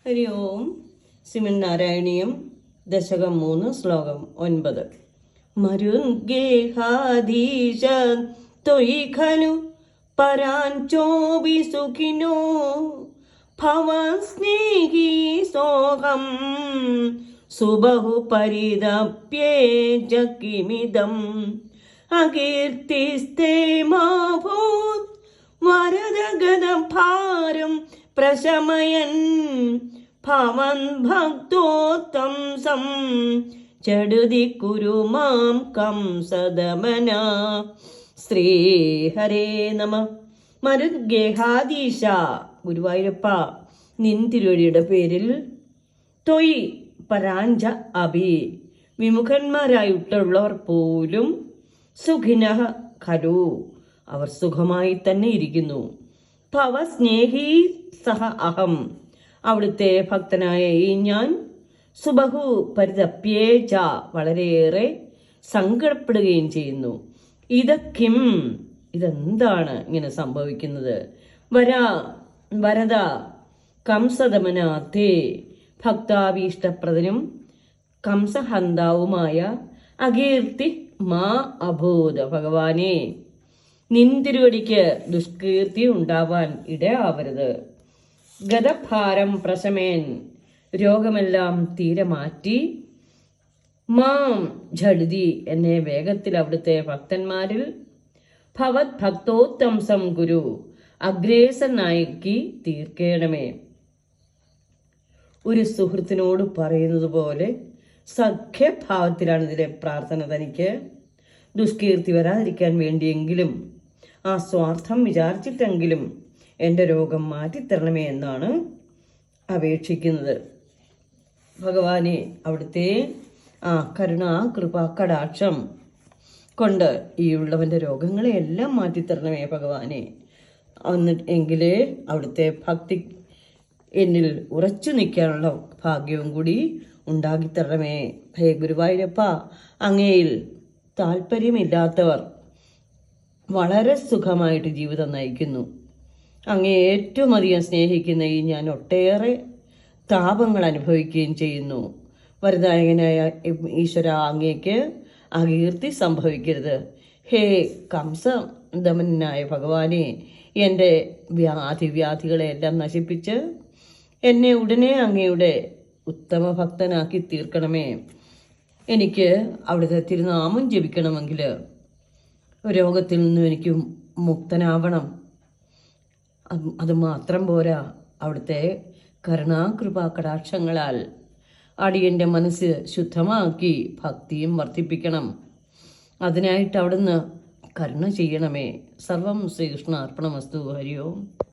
ഹരി ഓം. ശ്രീമന്നാരായണീയം ദശകം 3 ശ്ലോകം 9. മരുഗേഹാധീശ ത്വയി ഖലു പരാഞ്ചോപി സുഖിനോ ഭവസ്നേഹി സോഹം സുബഹു പരിതപ്യേജ കിമിദം അകീർത്തിസ്തേ മാഭൂത് വരദഗദം ഭാരം പ്രശമയൻ ഭവൻ ഭക്തോത്തംസം ചടുതി കുരു മാം കംസദമന. ശ്രീഹരേ നമ. മരുഗേഹാദീശ, ഗുരുവായൂരപ്പ, നിൻ തിരുവടിയുടെ പേരിൽ തൊയ് പരാഞ്ച അഭി, വിമുഖന്മാരായിട്ടുള്ളവർ പോലും സുഖിനഃ ഖലു, അവർ സുഖമായി തന്നെ ഇരിക്കുന്നു. ഭവ സ്നേഹി സഹ അഹം, അവിടുത്തെ ഭക്തനായ ഈ ഞാൻ സുബഹു പരിതപ്യേച്ച, വളരെയേറെ സങ്കടപ്പെടുകയും ചെയ്യുന്നു. ഇതക്കിം, ഇതെന്താണ് ഇങ്ങനെ സംഭവിക്കുന്നത്? വരദ കംസദമനാഥേ, ഭക്താഭീഷ്ടപ്രദനും കംസഹന്താവുമായ അകീർത്തി മാ അഭൂത, ഭഗവാനെ നിൻ തിരുവടിക്ക് ദുഷ്കീർത്തി ഉണ്ടാവാൻ ഇടയാവരുത്. ഗതഭാരം പ്രശമേൻ, രോഗമെല്ലാം തീരെ മാറ്റി, മാം ഝടുതി, എന്നെ വേഗത്തിൽ അവിടുത്തെ ഭക്തന്മാരിൽ ഭവത് ഭക്തോത്തംസം ഗുരു, അഗ്രേസനാക്കി തീർക്കേണമേ. ഒരു സുഹൃത്തിനോട് പറയുന്നത് പോലെ സഖ്യഭാവത്തിലാണ് ഇതിലെ പ്രാർത്ഥന. തനിക്ക് ദുഷ്കീർത്തി വരാതിരിക്കാൻ വേണ്ടിയെങ്കിലും ആ സ്വാർത്ഥം വിചാരിച്ചിട്ടെങ്കിലും എൻ്റെ രോഗം മാറ്റിത്തരണമേ എന്നാണ് അപേക്ഷിക്കുന്നത്. ഭഗവാനെ അവിടുത്തെ ആ കരുണ കൃപ കടാക്ഷം കൊണ്ട് ഈ ഉള്ളവൻ്റെ രോഗങ്ങളെയെല്ലാം മാറ്റിത്തരണമേ ഭഗവാനെ. എങ്കിലേ അവിടുത്തെ ഭക്തി എന്നിൽ ഉറച്ചു നിൽക്കാനുള്ള ഭാഗ്യവും കൂടി ഉണ്ടാക്കിത്തരണമേ. ഹേ ഗുരുവായൂരപ്പ, അങ്ങയിൽ താല്പര്യമില്ലാത്തവർ വളരെ സുഖമായിട്ട് ജീവിതം നയിക്കുന്നു. അങ്ങേ ഏറ്റവും അധികം സ്നേഹിക്കുന്ന ഈ ഞാൻ ഒട്ടേറെ താപങ്ങൾ അനുഭവിക്കുകയും ചെയ്യുന്നു. വരദായകനായ ഈശ്വര, അങ്ങേക്ക് അകീർത്തി സംഭവിക്കരുത്. ഹേ കംസദമനായ ഭഗവാനെ, എൻ്റെ വ്യാധികളെല്ലാം നശിപ്പിച്ച് എന്നെ ഉടനെ അങ്ങയുടെ ഉത്തമ ഭക്തനാക്കി തീർക്കണമേ. എനിക്ക് അവിടുത്തെ തിരുനാമം ജപിക്കണമെങ്കിൽ രോഗത്തിൽ നിന്നും എനിക്ക് മുക്തനാവണം. അത് മാത്രം പോരാ, അവിടുത്തെ കരുണാകൃപാ കടാക്ഷങ്ങളാൽ അടിയൻ്റെ മനസ്സ് ശുദ്ധമാക്കി ഭക്തിയും വർദ്ധിപ്പിക്കണം. അതിനായിട്ട് അവിടുന്ന് കരുണ ചെയ്യണമേ. സർവം ശ്രീകൃഷ്ണ അർപ്പണമസ്തു. ഹരി ഓം.